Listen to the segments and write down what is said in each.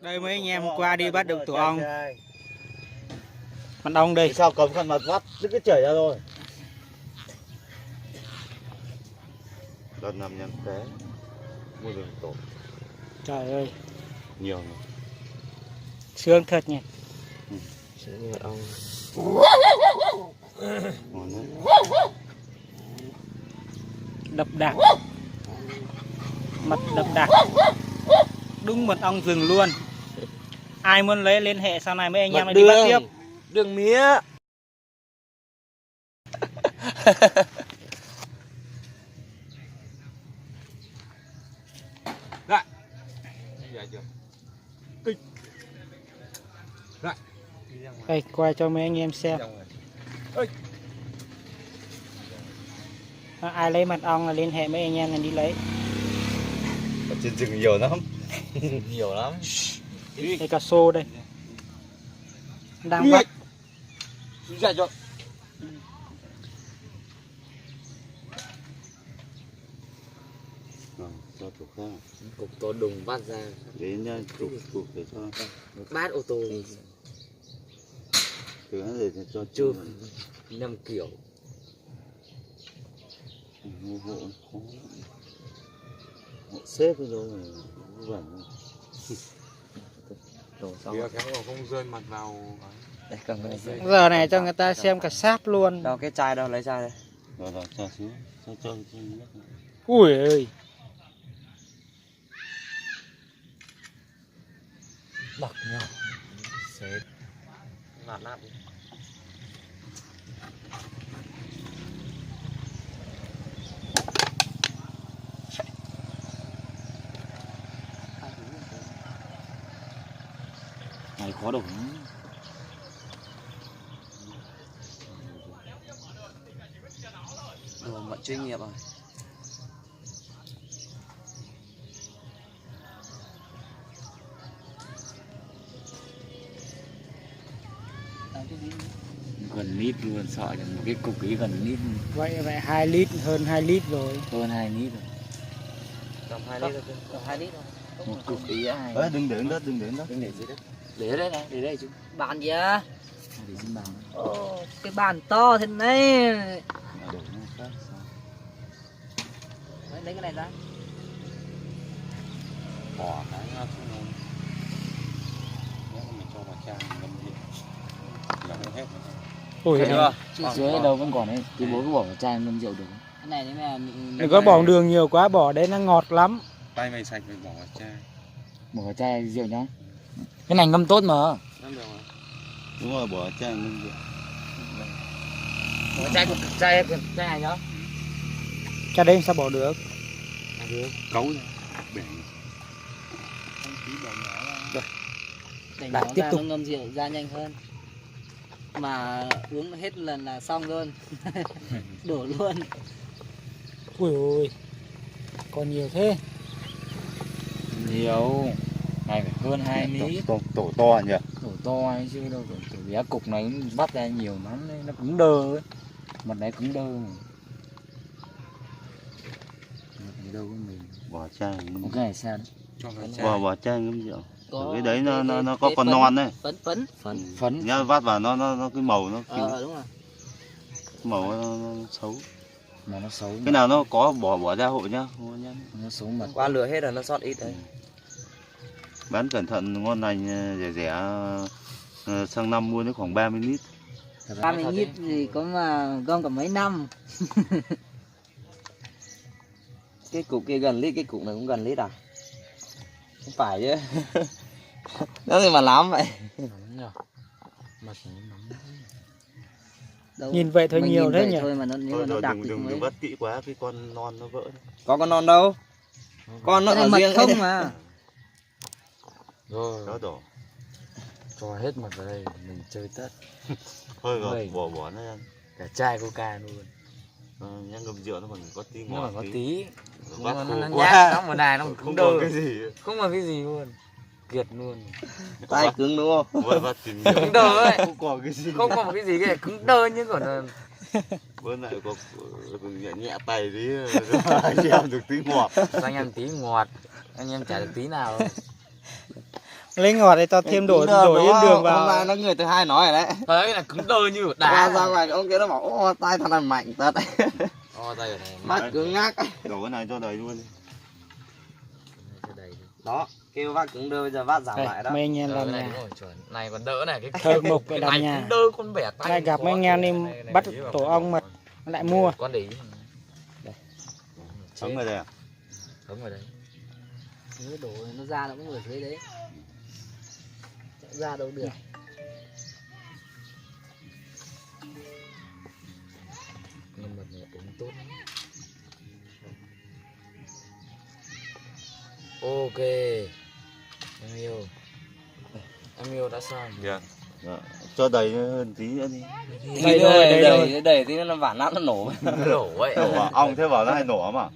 Đây mấy anh em hôm qua đi bắt được tổ ong. Mật ong đây. Sao cầm khăn mặt vắt đứt cái chảy ra rồi. Đợt nằm nhắn té. Mua đường tổ. Trời ơi. Nhiều rồi. Sướng thật nhỉ. Sướng mật ong. Ngon đấy. Đậm đặc. Mật đậm đặc. Đúng mật ong rừng luôn. Ai muốn lấy liên hệ sau này mấy anh em đi bắt tiếp. Đường mía. Lại. Đây quay cho mấy anh em xem. Ai lấy mật ong là liên hệ mấy anh em là đi lấy. Ở trên rừng nhiều lắm. Nhiều lắm. Đây cà xô đây. Đang bắt. Ra cho. Cho chủ khác. Cục to đùng bắt ra. Đến nha, cục để cho. Bát ô tô. Thứ để cho chụp 5 kiểu. Hộ xếp rồi vẩn. Đổ xong. Khéo vào không rơi mặt vào. Đây cầm cái này. Giờ này cho người ta xem cả sáp luôn. Đâu cái chai đâu, lấy chai đây. Rồi cho xuống. Cho Ui ơi. Bọc nhau. Xếp. Nạt nát đi. này khó đâu. Đồ mọi chuyên nghiệp rồi. Gần lít luôn, sợ rằng một cái cục ấy gần lít. Vậy 2 lít, hơn 2 lít rồi. Hơn 2 lít rồi. Tầm 2 lít thôi. Tầm 2 lít thôi. Một cục ý ai. Đấy, đừng để đất, đừng để đất. Đừng để dưới đất. Để đây này, để đây chứ. Bàn gì á? Để xin bàn. Ồ, cái bàn to thế này. Đổ nó khác. Lấy cái này ra. Bỏ cái xuống nồi. Nếu mà mình cho vào chai mình ngâm đi. Là nó hết. Ui này. Dưới đâu vẫn còn đấy. Tí bố cứ bỏ vào chai ngâm rượu được. Cái này đấy mà mình... Đừng có bỏ đường nhiều quá, bỏ đấy nó ngọt lắm. Tay mày sạch mình bỏ vào chai. Bỏ vào chai rượu nhá. Cái này ngâm tốt mà. Ngâm được mà. Đúng rồi, bỏ chai ngâm rượu. Bỏ chai này nhá. Cái đấy sao bỏ được? Cấu ra. Bể. Để Lại nó tiếp ra tục. nó ngâm rượu ra nhanh hơn. Mà uống hết lần là xong luôn. Đổ luôn. Ui ôi. Còn nhiều thế. Nhiều. Này phải hơn 2 lít. Tổ to nhỉ? Tổ to ấy chứ đâu. Tổ bé cục này bắt ra nhiều lắm đấy. Nó cứng đơ ấy. Mặt này cứng đơ mà. Mặt này đâu có mình. Bỏ chai ngâm Có cái này sao đấy? Cho vào chai. bỏ chai ngâm rượu. Có Cái đấy nó có cái còn phấn- non đấy. Phấn. Phấn. Nhá, vắt vào nó cái màu nó Đúng rồi. màu nó xấu. Mà nó xấu. Cái nào nó có bỏ ra hộ nhá. Nó xấu mặt. Qua lửa hết rồi nó sót ít đấy. Bán cẩn thận, ngon lành rẻ sang năm mua nó khoảng 30 lít. 30 lít gì có mà gom cả mấy năm. Cái cục kia gần lít, cái cục này cũng gần lít à? Không phải chứ. Nó gì mà lắm vậy? Đâu, Nhìn vậy thôi mình nhiều nhìn thế vậy nhỉ? thôi mà nếu mà nó đặc thì đừng mới... bắt kỹ quá, cái con non nó vỡ. Có con non đâu? Con nó Cái này ở mật riêng không mà. Rồi. Đó đổ. Cho hết mặt vào đây. Mình chơi tất. Thôi rồi, Ôi. bỏ nó ra. Cả chai coca luôn. Nhá, ngâm rượu nó còn có tí Nhưng mà ngọt có tí. tí. Vắt nó khô nhát quá. lắm, một này nó Không cứng còn đơ. cái gì. Không còn cái gì luôn. Kiệt luôn. Tay cứng đúng không? Vắt tìm nhiều. Cứng đơ ấy. Không còn cái gì. Không còn một cái gì cái cứng đơ như còn là... Bữa lại có nhẹ nhẹ tay tí anh em được tí ngọt. Cho anh em tí ngọt. Anh em chả được tí nào. lấy ngọt để cho thêm đổ yên đường hôm nay vào. nó người thứ hai nói rồi đấy. Đấy là cứng đơ như Ra đá. ra ngoài ông kia nó bảo ô tay thằng này mạnh thật. Ô tay ở này. Mắt cứng ngắc. Đổ cái này cho đầy luôn. Đó, kêu vác cứng đơ bây giờ vác giảm Đây, lại đó. mấy anh em làm này nhà. đúng rồi, chuẩn. Này còn đỡ này cái Thợ mộc ở làm này nhà. cứng đơ con bẻ tay. Nay gặp mấy anh em đi bắt tổ ong mà lại mua. Con để ý. Sống ở đây à? Sống ở đây. Nếu đổ nó ra nó cũng ở dưới đấy. Chạy ra đâu được. Nhưng mà uống tốt lắm. Ok. Em yêu đã xong. Dạ. Cho đầy hơn tí nữa đi. Đầy tí nó vản nát nó nổ. Nổ ấy. Ong thế bảo nó hay nổ mà.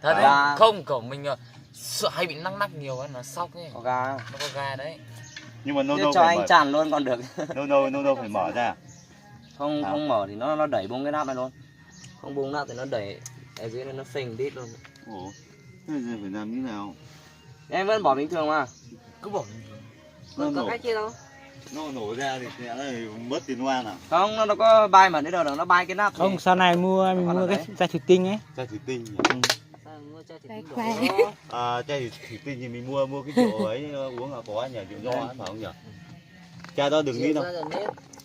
Thật Ga. đấy. Không, cậu mình sợ hay bị nắc nhiều á, nó sóc ấy. Có ga. Nó có ga đấy. Nhưng mà Chứ nâu cho phải anh mở. tràn luôn còn được. Nâu phải mở ra. Không mở thì nó đẩy bung cái nắp này luôn. Không bung nắp thì nó đẩy ở dưới nó phình đít luôn. Ủa. Thế giờ phải làm như nào? Em vẫn bỏ bình thường mà. Cứ bỏ. Nó Có nổ, cách kia đâu. nó nổ ra thì sẽ là mất tiền hoan à? Không, nó có bay mà đến đâu được nó bay cái nắp. Không, sau này mình mua cái chai thủy tinh ấy. Chai thủy tinh. Khỏe. À, chai thủy tinh thì mình mua cái chỗ ấy uống là có nhỉ, rượu nho phải không nhỉ? Chai đó đừng đi đâu.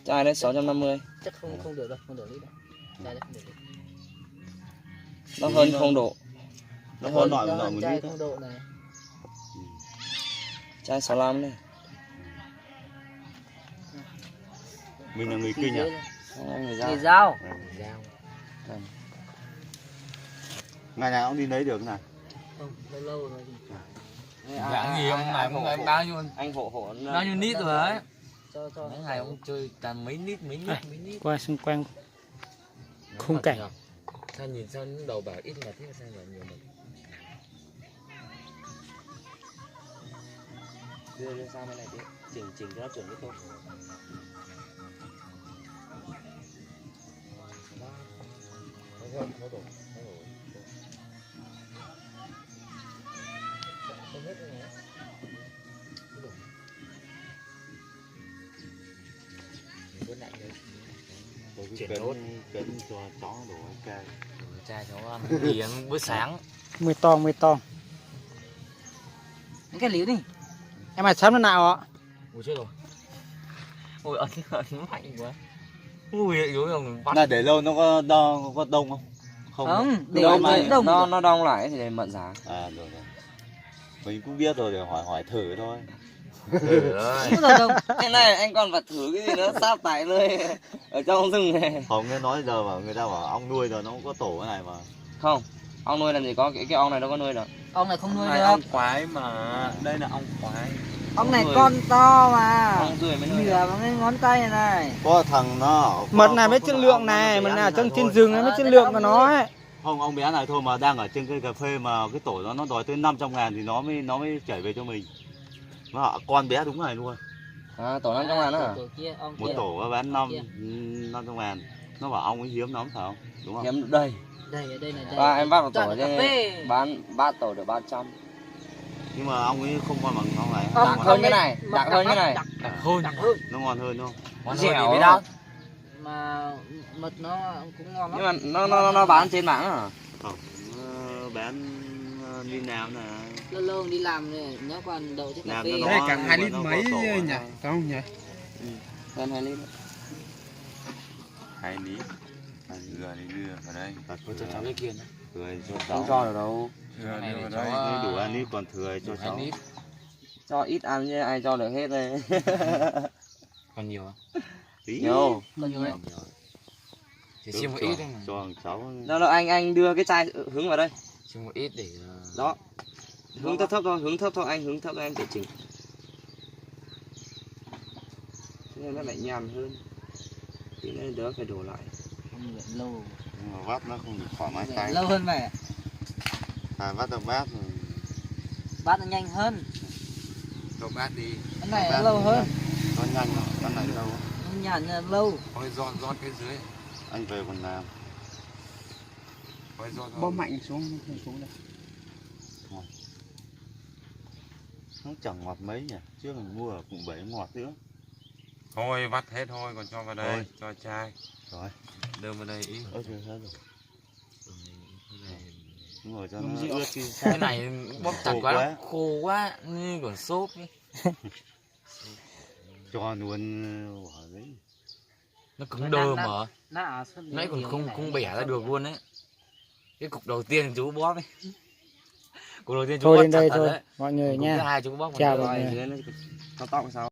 Chai đấy 650. Chắc không được đâu, không được lít đâu. Chai đấy không được lít. Nó hơn không độ. Nó có nọ một chai lít. không độ này. Chai 65 này. Mình là người kinh à? Người Nghề ra. dao. Vâng. Ngày nào cũng đi lấy được này. Không, lâu lâu rồi. Dạ nghỉ ông này cũng hộ- bao nhiêu Anh hộ bao nhiêu lít rồi đấy. Cho mấy ngày ông chơi toàn mấy lít. Qua xung quanh khung cảnh. Sao nhìn sao những đầu bảo ít là thế sao lại nhiều mật. đưa sang bên này đi. Chỉnh cho nó chuẩn cái tốt. Chuyển nốt. Cấn cho chó đổ cay. Chai cháu ăn nghỉ bữa sáng. Mười tong. Cái liếu đi. Em mà sắm nó nào ạ? Ui chết rồi. Ui ấn mạnh quá. Ui yếu không bắt. Này để lâu nó có đông không? Không, để Đông mà đông. nó đông lại thì để mận giá. À rồi. Mình cũng biết rồi để hỏi thử thôi. Cái này anh còn phải thử cái gì nữa sát tại nơi ở trong rừng này. Không nghe nói giờ bảo người ta bảo ong nuôi rồi nó cũng có tổ cái này mà. Không, ong nuôi làm gì có cái ong này đâu có nuôi được. Ông này không nuôi Này được. ong quái mà. Đây là ong quái. Ông này nuôi. con to mà. Ong rươi mới nuôi. Nhừa bằng cái ngón tay này. Có thằng nó Mật này mới chất lượng này, mật nào trong trên rừng ấy mới chất lượng của nó ấy. không, ông bé này thôi mà đang ở trên cây cà phê mà cái tổ nó đòi tới 500.000 thì nó mới chảy về cho mình. Nó con bé đúng này luôn. À, tổ 500.000 đó à? Tổ kia, ông Một kia. tổ nó bán 500.000. Nó bảo ong ấy hiếm lắm phải không? Đúng không? Hiếm đây. Đây ở đây này đây. Ba em bắt một tổ Cà cho phê. bán 3 tổ được 300. Nhưng mà ong ấy không ngon bằng ong này. Ong Đặc Nó hơn ngon- cái này, đặc hơn cái này. Đặc hơn. nó ngon hơn đúng không? Ngon Dẻo hơn thì mới đó. đắt. Mà mật nó cũng ngon lắm. Nhưng mà nó bán trên mạng à? Không. Bán đi làm nè. Lâu lâu đi làm này, nó còn đậu trên cà Làm phê. cho nó- Đây cả nhưng 2 mà lít nó có mấy tổ ở nhỉ? đây. Không nhỉ? Hơn 2 lít. 2 lít. Thừa thì đưa vào đây. Ôi cho cháu cái kia nữa. Thừa cho Không cháu. cho được đâu. Thừa Này đưa vào để đây. cháu- Đủ ăn ít còn thừa cho cháu. 2 lít. Cho ít ăn chứ ai cho được hết đây. Còn nhiều à? Tí. Nhiều. Còn nhiều đấy. Chỉ xin một ít thôi mà. Cho thằng cháu. Đó anh đưa cái chai hứng vào đây. Xin một ít để Đó. Hướng thấp thôi, hướng thấp thôi anh, hướng thấp thôi anh để chỉnh. Thế nên nó lại nhàn hơn. Thì nó đỡ phải đổ lại. không luyện lâu. Nhưng mà vắt nó không được thoải mái tay. Lâu hơn mẹ. Vắt được bát rồi. Bát nó nhanh hơn. Đậu bát đi. Cái này nó lâu hơn. Nó nhanh lắm, cái này đâu. Nó nhàn là lâu. Ôi giòn cái dưới. Anh về còn làm. Ôi giòn. Bó mạnh xuống, không xuống đây. Nó chẳng ngọt mấy nhỉ, trước mình mua ở Cụng 7 ngọt nữa. Thôi vắt hết thôi, còn cho vào đây, Thôi. cho chai. Rồi. Đưa vào đây ít. Ơ chưa hết rồi. Đúng rồi, cho Ngâm nó rượu. ướt đi. Cái này bóp chặt Khô quá, quá. khô quá như còn xốp ấy. Cho luôn quả đấy. Nó cứng đơ mà. Nó Nãy còn không bẻ ra được luôn đấy. Cái cục đầu tiên chú bóp ấy. Cục đầu tiên chú Thôi bóp đến chặt đây thật thôi đấy. mọi người Cục nha. thứ hai chú bóp Chào còn mọi đơ. người. Nó tóc sao?